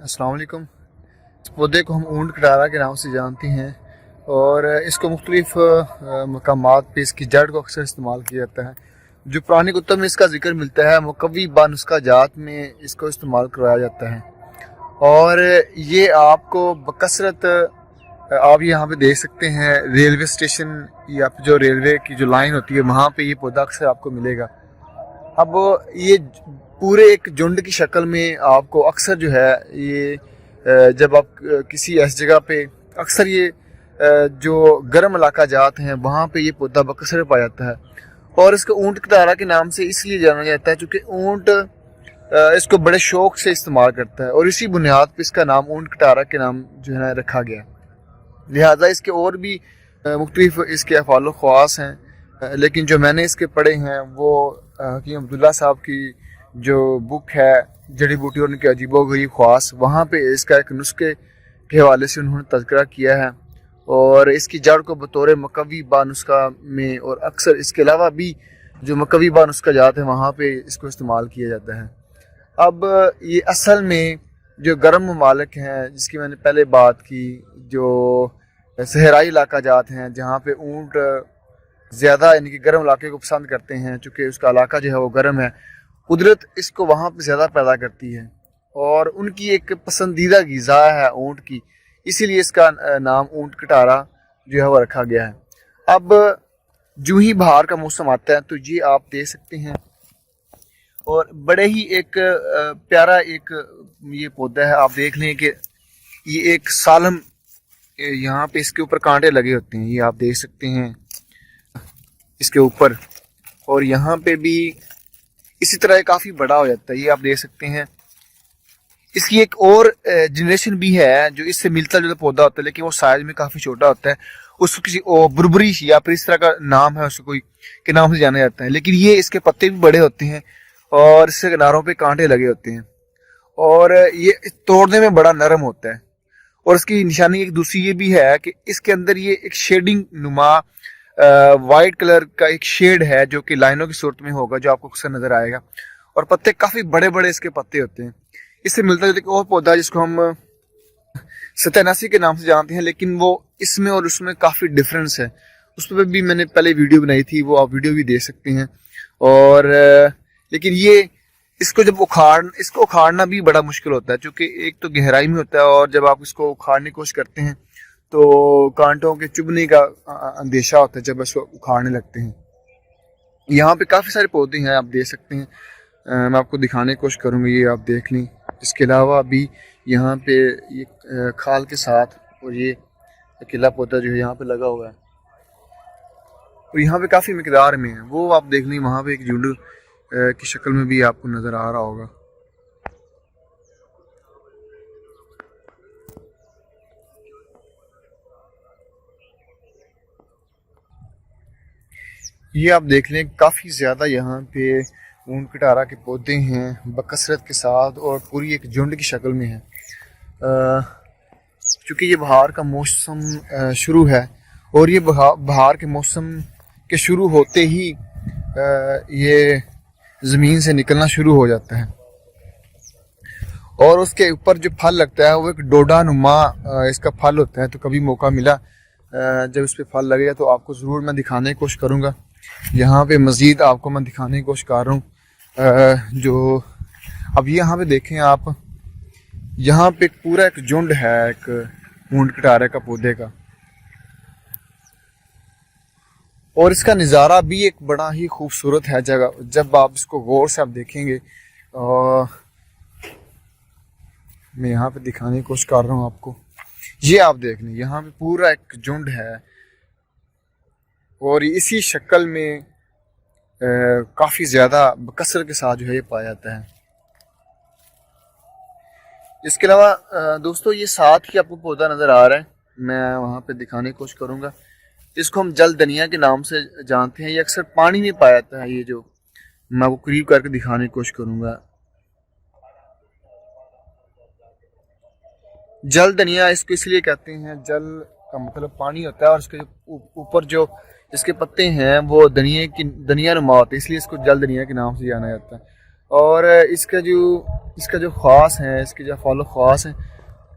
अस्सलाम वालेकुम। इस पौधे को हम ऊंट कटारा के नाम से जानते हैं और इसको मुख्तलिफ मकामात पे इसकी जड़ को अक्सर इस्तेमाल किया जाता है। जो पुरानी कुतुब में इसका जिक्र मिलता है, मुकव्वी बानुस्खा जात में इसको इस्तेमाल करवाया जाता है और ये आपको बकसरत आप यहाँ पे देख सकते हैं रेलवे स्टेशन या फिर जो रेलवे की जो लाइन होती है वहाँ पे ये पौधा अक्सर आपको मिलेगा। अब ये पूरे एक झुंड की शक्ल में आपको अक्सर जो है ये जब आप किसी ऐसी जगह पे अक्सर ये जो गर्म इलाका जाते हैं वहाँ पे ये पौधा बकसर पाया जाता है और इसको ऊंट कटारा के नाम से इसलिए जाना जाता है क्योंकि ऊंट इसको बड़े शौक से इस्तेमाल करता है और इसी बुनियाद पर इसका नाम ऊंट कटारा के नाम जो है रखा गया। लिहाजा इसके और भी मुख्तलिफ इसके अफ़ाल ख़वास हैं, लेकिन जो मैंने इसके पढ़े हैं वो हकीम अब्दुल्ला साहब की जो बुक है जड़ी बूटी और उनके अजीबो गरीब ख़वास, वहाँ पे इसका एक नुस्खे के हवाले से उन्होंने तज़किरा किया है और इसकी जड़ को बतौर मकवी बानुस्खा में और अक्सर इसके अलावा भी जो मकवी बानुस्खा जाते हैं वहाँ पे इसको इस्तेमाल किया जाता है। अब ये असल में जो गर्म ममालिक हैं जिसकी मैंने पहले बात की, जो सहराई इलाका जाते हैं जहाँ पे ऊँट ज़्यादा यानी कि गर्म इलाके को पसंद करते हैं, चूँकि उसका इलाका जो है वो गर्म है, कुदरत इसको वहाँ पे ज़्यादा पैदा करती है और उनकी एक पसंदीदा ग़िज़ा है ऊँट की, इसीलिए इसका नाम ऊँट कटारा जो है वो रखा गया है। अब जो ही बहार का मौसम आता है तो ये आप देख सकते हैं और बड़े ही एक प्यारा एक ये पौधा है। आप देख लें कि ये एक सालम, यहाँ पे इसके ऊपर कांटे लगे होते हैं, ये आप देख सकते हैं इसके ऊपर, और यहाँ पे भी इसी तरह काफ़ी बड़ा हो जाता है, ये आप देख सकते हैं। इसकी एक और जनरेशन भी है जो इससे मिलता जुलता पौधा होता है लेकिन वो साइज में काफ़ी छोटा होता है, उसको किसी बुरबरी या फिर इस तरह का नाम है उसको कोई के नाम से जाना जाता है, लेकिन ये इसके पत्ते भी बड़े होते हैं और इसके किनारों पे कांटे लगे होते हैं और ये तोड़ने में बड़ा नरम होता है। और इसकी निशानी एक दूसरी ये भी है कि इसके अंदर ये एक शेडिंग नुमा वाइट कलर का एक शेड है जो कि लाइनों की सूरत में होगा, जो आपको अक्सर नजर आएगा, और पत्ते काफी बड़े बड़े इसके पत्ते होते हैं। इससे मिलता जुलता एक और पौधा जिसको हम सत्यानासी के नाम से जानते हैं, लेकिन वो इसमें और उसमें काफी डिफरेंस है। उस पर भी मैंने पहले वीडियो बनाई थी, वो आप वीडियो भी देख सकते हैं। और लेकिन ये इसको जब इसको उखाड़ना भी बड़ा मुश्किल होता है क्योंकि एक तो गहराई में होता है और जब आप इसको उखाड़ने की कोशिश करते हैं तो कांटों के चुभने का अंदेशा होता है जब इसको उखाड़ने लगते हैं। यहाँ पे काफ़ी सारे पौधे हैं, आप देख सकते हैं, मैं आपको दिखाने की कोशिश करूँगा, ये आप देख लें। इसके अलावा भी यहाँ पे ये खाल के साथ और ये अकेला पौधा जो है यहाँ पे लगा हुआ है और यहाँ पे काफ़ी मिकदार में है, वो आप देख लें। वहाँ पे एक झुंड की शक्ल में भी आपको नज़र आ रहा होगा। ये आप देख लें काफ़ी ज़्यादा यहाँ पे ऊंट कटारा के पौधे हैं बकसरत के साथ और पूरी एक झुंड की शक्ल में है। चूँकि ये बहार का मौसम शुरू है और ये बहार के मौसम के शुरू होते ही ये ज़मीन से निकलना शुरू हो जाता है और उसके ऊपर जो फल लगता है वो एक डोडा नुमा इसका फल होता है। तो कभी मौका मिला जब इस पर फल लगेगा तो आपको ज़रूर मैं दिखाने की कोशिश करूँगा। यहाँ पे मज़ीद आपको मैं दिखाने की कोशिश कर रहा हूँ। जो अब यहाँ पे देखें आप, यहाँ पे पूरा एक झुंड है एक ऊंट कटारे का पौधे का और इसका नज़ारा भी एक बड़ा ही खूबसूरत है जगह। जब आप इसको गौर से आप देखेंगे, मैं यहाँ पे दिखाने की कोशिश कर रहा हूँ आपको, ये आप देख लें यहाँ पे पूरा एक झुंड है और इसी शक्ल में काफ़ी ज़्यादा बकसर के साथ जो है ये पाया जाता है। इसके अलावा दोस्तों ये साथ ही आपको पौधा नज़र आ रहा है, मैं वहाँ पे दिखाने की कोशिश करूँगा। इसको हम जल धनिया के नाम से जानते हैं, ये अक्सर पानी में पाया जाता है। ये जो मैं आपको करीब करके दिखाने की कोशिश करूँगा, जल धनिया इसको इसलिए कहते हैं, जल का मतलब पानी होता है और इसके ऊपर जो इसके पत्ते हैं वो धनिया नुमा होते हैं, इसलिए इसको जल धनिया के नाम से जाना जाता है। और इसका जो ख़ास है, इसके जो फॉलो ख़ास हैं,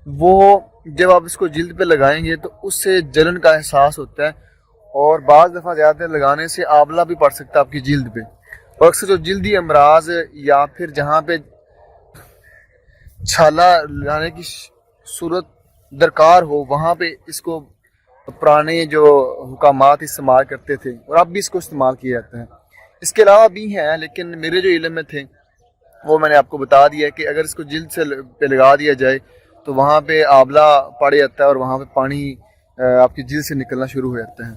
वो जब आप इसको जिल्द पे लगाएंगे तो उससे जलन का एहसास होता है और बाज़ दफ़ा ज़्यादा लगाने से आंवला भी पड़ सकता है आपकी जिल्द पे। और अक्सर जो जल्दी अमराज या फिर जहाँ पे छाला लाने की सूरत दरकार हो, वहाँ पे इसको पुराने जो हुकामात इस्तेमाल करते थे और अब भी इसको इस्तेमाल किया जाता है। इसके अलावा भी हैं, लेकिन मेरे जो इल्म में थे वो मैंने आपको बता दिया कि अगर इसको जिल्द से पे लगा दिया जाए तो वहाँ पे आंवला पड़ जाता है और वहाँ पे पानी आपकी जिल्द से निकलना शुरू हो जाता है।